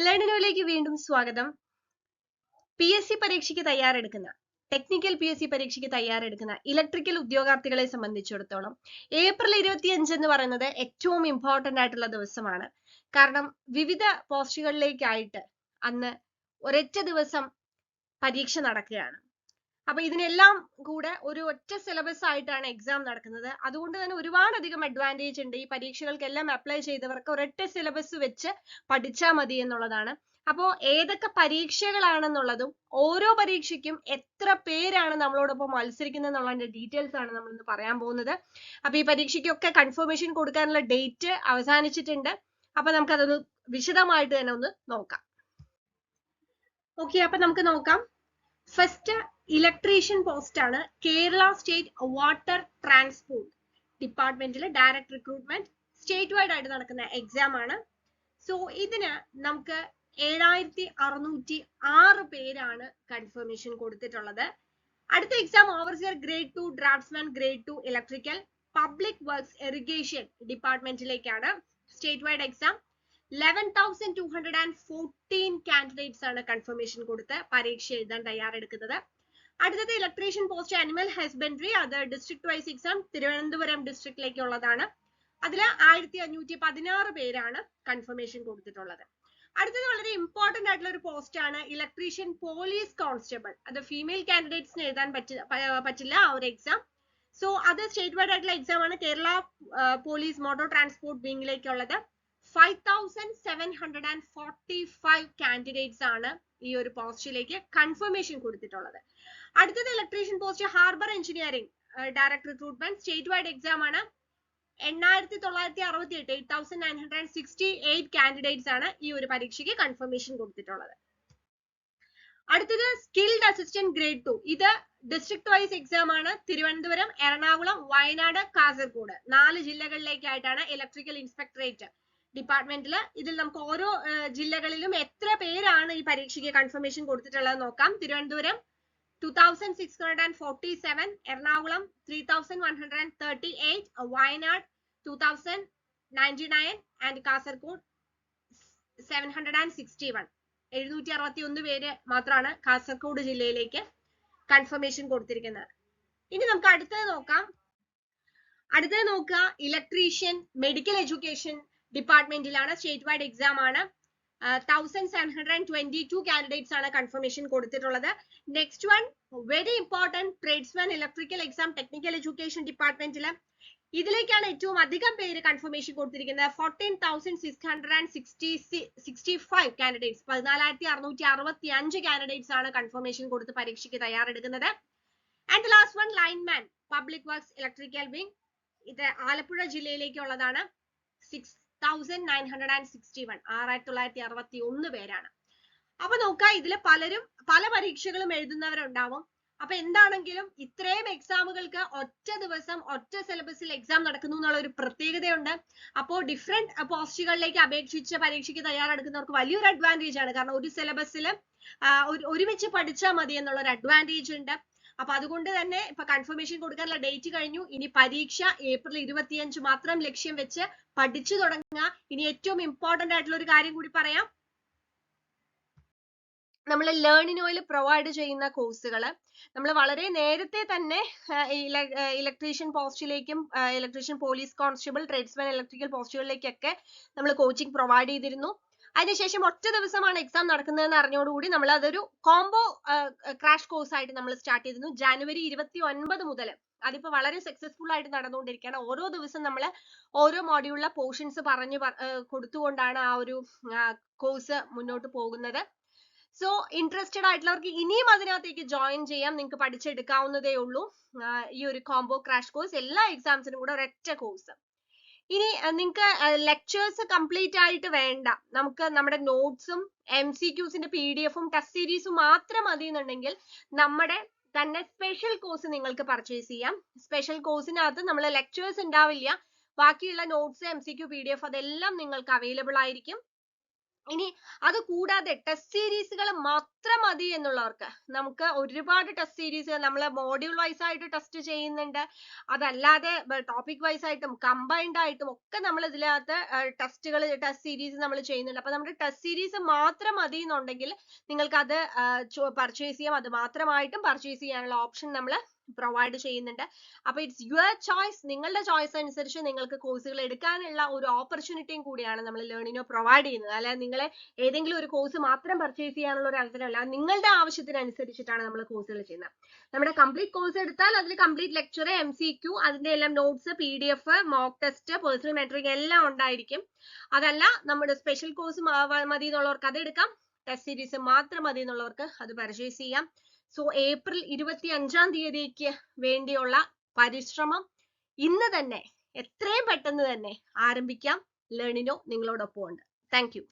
ലേണിനോയിലേക്ക് വീണ്ടും സ്വാഗതം. PSC പരീക്ഷയ്ക്ക് തയ്യാറെടുക്കുന്ന ടെക്നിക്കൽ PSC പരീക്ഷയ്ക്ക് തയ്യാറെടുക്കുന്ന ഇലക്ട്രിക്കൽ ഉദ്യോഗാർത്ഥികളെ സംബന്ധിച്ചിടത്തോളം ഏപ്രിൽ 25 എന്ന് പറയുന്നത് ഏറ്റവും ഇമ്പോർട്ടന്റ് ആയിട്ടുള്ള ദിവസമാണ്. കാരണം വിവിധ പോസ്റ്റുകളിലേക്കായിട്ട് അന്ന് ഒരൊറ്റ ദിവസം പരീക്ഷ നടക്കുകയാണ്. അപ്പൊ ഇതിനെല്ലാം കൂടെ ഒരു ഒറ്റ സിലബസ് ആയിട്ടാണ് എക്സാം നടക്കുന്നത്. അതുകൊണ്ട് തന്നെ ഒരുപാടധികം അഡ്വാൻറ്റേജ് ഉണ്ട്. ഈ പരീക്ഷകൾക്കെല്ലാം അപ്ലൈ ചെയ്തവർക്ക് ഒരൊറ്റ സിലബസ് വെച്ച് പഠിച്ചാൽ മതി എന്നുള്ളതാണ്. അപ്പോ ഏതൊക്കെ പരീക്ഷകളാണെന്നുള്ളതും ഓരോ പരീക്ഷയ്ക്കും എത്ര പേരാണ് നമ്മളോടൊപ്പം മത്സരിക്കുന്നത് എന്നുള്ളതിന്റെ ഡീറ്റെയിൽസ് ആണ് നമ്മൾ ഇന്ന് പറയാൻ പോകുന്നത്. അപ്പൊ ഈ പരീക്ഷയ്ക്കൊക്കെ കൺഫർമേഷൻ കൊടുക്കാനുള്ള ഡേറ്റ് അവസാനിച്ചിട്ടുണ്ട്. അപ്പൊ നമുക്കതൊന്ന് വിശദമായിട്ട് തന്നെ ഒന്ന് നോക്കാം. ഓക്കെ, അപ്പൊ നമുക്ക് നോക്കാം. ഫസ്റ്റ് ഇലക്ട്രീഷ്യൻ പോസ്റ്റ് ആണ്. കേരള സ്റ്റേറ്റ് വാട്ടർ ട്രാൻസ്പോർട്ട് ഡിപ്പാർട്ട്മെന്റിൽ ഡയറക്ട് റിക്രൂട്ട്മെന്റ് സ്റ്റേറ്റ് വൈഡ് ആയിട്ട് നടക്കുന്ന എക്സാം ആണ്. സോ ഇതിന് നമുക്ക് 7606 പേരാണ് കൺഫർമേഷൻ കൊടുത്തിട്ടുള്ളത്. അടുത്ത exam overseer grade 2 draftsman grade 2 electrical public works irrigation ഡിപ്പാർട്ട്മെന്റിലേക്കാണ് സ്റ്റേറ്റ് വൈഡ് എക്സാം. 11,214 കാൻഡിഡേറ്റ്സ് ആണ് കൺഫർമേഷൻ കൊടുത്ത് പരീക്ഷ എഴുതാൻ തയ്യാറെടുക്കുന്നത്. അടുത്തത് ഇലക്ട്രീഷ്യൻ പോസ്റ്റ് അനിമൽ ഹസ്ബൻഡറി, അത് ഡിസ്ട്രിക്ട് വൈസ് എക്സാം തിരുവനന്തപുരം ഡിസ്ട്രിക്റ്റിലേക്കുള്ളതാണ്. അതിൽ 1516 പേരാണ് കൺഫർമേഷൻ കൊടുത്തിട്ടുള്ളത്. അടുത്തത് വളരെ ഇമ്പോർട്ടന്റ് ആയിട്ടുള്ള ഒരു പോസ്റ്റ് ആണ് ഇലക്ട്രീഷ്യൻ പോലീസ് കോൺസ്റ്റബിൾ. അത് ഫീമെയിൽ കാൻഡിഡേറ്റ്സിന് എഴുതാൻ പറ്റില്ല ആ ഒരു എക്സാം. സോ അത് സ്റ്റേറ്റ് വൈഡ് ആയിട്ടുള്ള എക്സാം ആണ്. കേരള പോലീസ് മോട്ടോർ ട്രാൻസ്പോർട്ട് വിങ്ങിലേക്കുള്ളത് 5745 കാൻഡിഡേറ്റ്സ് ആണ് ഈ ഒരു പോസ്റ്റിലേക്ക് കൺഫർമേഷൻ കൊടുത്തിട്ടുള്ളത്. അടുത്തത് electrician post harbour engineering direct recruitment state wide exam ആണ്. 8968 കാൻഡിഡേറ്റ്സ് ആണ് ഈ ഒരു പരീക്ഷയ്ക്ക് കൺഫർമേഷൻ കൊടുത്തിട്ടുള്ളത്. അടുത്തത് സ്കിൽഡ് അസിസ്റ്റന്റ് ഗ്രേഡ് 2, ഇത് ഡിസ്ട്രിക്ട് വൈസ് എക്സാം ആണ്. തിരുവനന്തപുരം, എറണാകുളം, വയനാട്, കാസർഗോഡ് 4 ജില്ലകളിലേക്കായിട്ടാണ് ഇലക്ട്രിക്കൽ ഇൻസ്പെക്ടറേറ്റ് ഡിപ്പാർട്ട്മെന്റിൽ. ഇതിൽ നമുക്ക് ഓരോ ജില്ലകളിലും എത്ര പേരാണ് ഈ പരീക്ഷയ്ക്ക് കൺഫർമേഷൻ കൊടുത്തിട്ടുള്ളത് നോക്കാം. തിരുവനന്തപുരം 2647, എറണാകുളം 3138, വയനാട് 2099 ആൻഡ് കാസർഗോഡ് 761. 761 പേര് മാത്രമാണ് കാസർഗോഡ് ജില്ലയിലേക്ക് കൺഫർമേഷൻ കൊടുത്തിരിക്കുന്നത്. ഇനി നമുക്ക് അടുത്തത് നോക്കാം. ഇലക്ട്രീഷ്യൻ മെഡിക്കൽ എഡ്യൂക്കേഷൻ ഡിപ്പാർട്ട്മെന്റിലാണ്. സ്റ്റേറ്റ് വൈഡ് എക്സാം ആണ്. 1722 കാൻഡിഡേറ്റ്സ് ആണ് കൺഫർമേഷൻ കൊടുത്തിട്ടുള്ളത്. Next one very important tradesman electrical exam technical education ഡിപ്പാർട്ട്മെന്റിൽ. ഇതിലേക്കാണ് ഏറ്റവും അധികം പേര് കൺഫർമേഷൻ കൊടുത്തിരിക്കുന്നത്. 14,665 കാൻഡിഡേറ്റ്സ്, 14,665 കാൻഡിഡേറ്റ്സ് ആണ് കൺഫർമേഷൻ കൊടുത്ത് പരീക്ഷയ്ക്ക് തയ്യാറെടുക്കുന്നത്. And last one lineman public works electrical wing, ഇത് ആലപ്പുഴ ജില്ലയിലേക്കുള്ളതാണ്. 6,961, 6,961 പേരാണ്. അപ്പൊ നോക്കാം, ഇതിൽ പലരും പല പരീക്ഷകളും എഴുതുന്നവരുണ്ടാവും. അപ്പൊ എന്താണെങ്കിലും ഇത്രയും എക്സാമുകൾക്ക് ഒറ്റ ദിവസം ഒറ്റ സിലബസിൽ എക്സാം നടക്കുന്നു എന്നുള്ള ഒരു പ്രത്യേകതയുണ്ട്. അപ്പോൾ ഡിഫറെന്റ് പോസ്റ്റുകളിലേക്ക് അപേക്ഷിച്ച് പരീക്ഷയ്ക്ക് തയ്യാറെടുക്കുന്നവർക്ക് വലിയൊരു അഡ്വാൻറ്റേജ് ആണ്. കാരണം ഒരു സിലബസിൽ ഒരുമിച്ച് പഠിച്ചാൽ മതി എന്നുള്ള ഒരു അഡ്വാൻറ്റേജ് ഉണ്ട്. അപ്പൊ അതുകൊണ്ട് തന്നെ ഇപ്പൊ കൺഫർമേഷൻ കൊടുക്കാനുള്ള ഡേറ്റ് കഴിഞ്ഞു. ഇനി പരീക്ഷ ഏപ്രിൽ 25 മാത്രം ലക്ഷ്യം വെച്ച് പഠിച്ചു തുടങ്ങുക. ഇനി ഏറ്റവും ഇമ്പോർട്ടന്റ് ആയിട്ടുള്ള ഒരു കാര്യം കൂടി പറയാം. നമ്മൾ ലേണിനോയിൽ പ്രൊവൈഡ് ചെയ്യുന്ന കോഴ്സുകൾ നമ്മൾ വളരെ നേരത്തെ തന്നെ ഇലക്ട്രീഷ്യൻ പോസ്റ്റിലേക്കും electrician police constable tradesman electrical പോസ്റ്റുകളിലേക്കൊക്കെ നമ്മൾ കോച്ചിങ് പ്രൊവൈഡ് ചെയ്തിരുന്നു. അതിനുശേഷം ഒറ്റ ദിവസമാണ് എക്സാം നടക്കുന്നതെന്ന് അറിഞ്ഞോടുകൂടി നമ്മൾ അതൊരു കോംബോ ക്രാഷ് കോഴ്സ് ആയിട്ട് നമ്മൾ സ്റ്റാർട്ട് ചെയ്തിരുന്നു. ജനുവരി 29 മുതൽ അതിപ്പോ വളരെ സക്സസ്ഫുൾ ആയിട്ട് നടന്നുകൊണ്ടിരിക്കുകയാണ്. ഓരോ ദിവസം നമ്മൾ ഓരോ മോഡ്യൂളിലെ പോർഷൻസ് പറഞ്ഞു കൊടുത്തുകൊണ്ടാണ് ആ ഒരു കോഴ്സ് മുന്നോട്ട് പോകുന്നത്. സോ ഇൻട്രസ്റ്റഡ് ആയിട്ടുള്ളവർക്ക് ഇനിയും അതിനകത്തേക്ക് ജോയിൻ ചെയ്യാം. നിങ്ങൾക്ക് പഠിച്ചെടുക്കാവുന്നതേ ഉള്ളൂ. ഈ ഒരു കോംബോ ക്രാഷ് കോഴ്സ് എല്ലാ എക്സാംസിനും കൂടെ ഒരൊറ്റ കോഴ്സ്. ഇനി നിങ്ങൾക്ക് ലെക്ചേഴ്സ് കംപ്ലീറ്റ് ആയിട്ട് വേണ്ട, നമുക്ക് നമ്മുടെ നോട്ട്സും MCQസിന്റെ PDF-ഉം ടെസ്റ്റ് സീരീസും മാത്രം മതി എന്നുണ്ടെങ്കിൽ നമ്മുടെ തന്നെ സ്പെഷ്യൽ കോഴ്സ് നിങ്ങൾക്ക് പർച്ചേസ് ചെയ്യാം. സ്പെഷ്യൽ കോഴ്സിനകത്ത് നമ്മൾ ലെക്ചേഴ്സ് ഉണ്ടാവില്ല, ബാക്കിയുള്ള നോട്ട്സ് MCQ PDF അതെല്ലാം നിങ്ങൾക്ക് അവൈലബിൾ ആയിരിക്കും. ഇനി അത് കൂടാതെ ടെസ്റ്റ് സീരീസുകൾ മാത്രം മതി എന്നുള്ളവർക്ക് നമുക്ക് ഒരുപാട് ടെസ്റ്റ് സീരീസ് നമ്മൾ മോഡ്യൂൾ വൈസ് ആയിട്ട് ടെസ്റ്റ് ചെയ്യുന്നുണ്ട്. അതല്ലാതെ ടോപ്പിക് വൈസ് ആയിട്ടും കമ്പൈൻഡ് ആയിട്ടും ഒക്കെ നമ്മൾ ഇതിനകത്ത് ടെസ്റ്റ് സീരീസ് നമ്മൾ ചെയ്യുന്നുണ്ട്. അപ്പൊ നമ്മുടെ ടെസ്റ്റ് സീരീസ് മാത്രം മതി എന്നുണ്ടെങ്കിൽ നിങ്ങൾക്ക് അത് പർച്ചേസ് ചെയ്യാം. അത് മാത്രമായിട്ടും പർച്ചേസ് ചെയ്യാനുള്ള ഓപ്ഷൻ നമ്മൾ പ്രൊവൈഡ് ചെയ്യുന്നുണ്ട്. അപ്പൊ ഇറ്റ്സ് യുവർ ചോയ്സ്. നിങ്ങളുടെ ചോയ്സ് അനുസരിച്ച് നിങ്ങൾക്ക് കോഴ്സുകൾ എടുക്കാനുള്ള ഒരു ഓപ്പർച്യൂണിറ്റിയും കൂടിയാണ് നമ്മൾ ലേണിനോ പ്രൊവൈഡ് ചെയ്യുന്നത്. അല്ലാതെ നിങ്ങളെ ഏതെങ്കിലും ഒരു കോഴ്സ് മാത്രം പർച്ചേസ് ചെയ്യാനുള്ള ഒരു അവസരമല്ല, നിങ്ങളുടെ ആവശ്യത്തിനനുസരിച്ചിട്ടാണ് നമ്മൾ കോഴ്സുകൾ ചെയ്യുന്നത്. നമ്മുടെ കംപ്ലീറ്റ് കോഴ്സ് എടുത്താൽ അതിൽ കംപ്ലീറ്റ് ലെക്ചർ, MCQ, അതിന്റെ എല്ലാം notes, PDF, mock test, personal mentoring എല്ലാം ഉണ്ടായിരിക്കും. അതല്ല നമ്മുടെ സ്പെഷ്യൽ കോഴ്സ് മതി എന്നുള്ളവർക്ക് അത് എടുക്കാം. ടെസ്റ്റ് സീരീസ് മാത്രം മതി എന്നുള്ളവർക്ക് അത് പർച്ചേസ് ചെയ്യാം. സോ ഏപ്രിൽ 25-ാം തീയതിക്ക് വേണ്ടിയുള്ള പരിശ്രമം ഇന്ന് തന്നെ എത്രയും പെട്ടെന്ന് തന്നെ ആരംഭിക്കാം. ലേണിനോ നിങ്ങളോടൊപ്പം ഉണ്ട്. Thank you.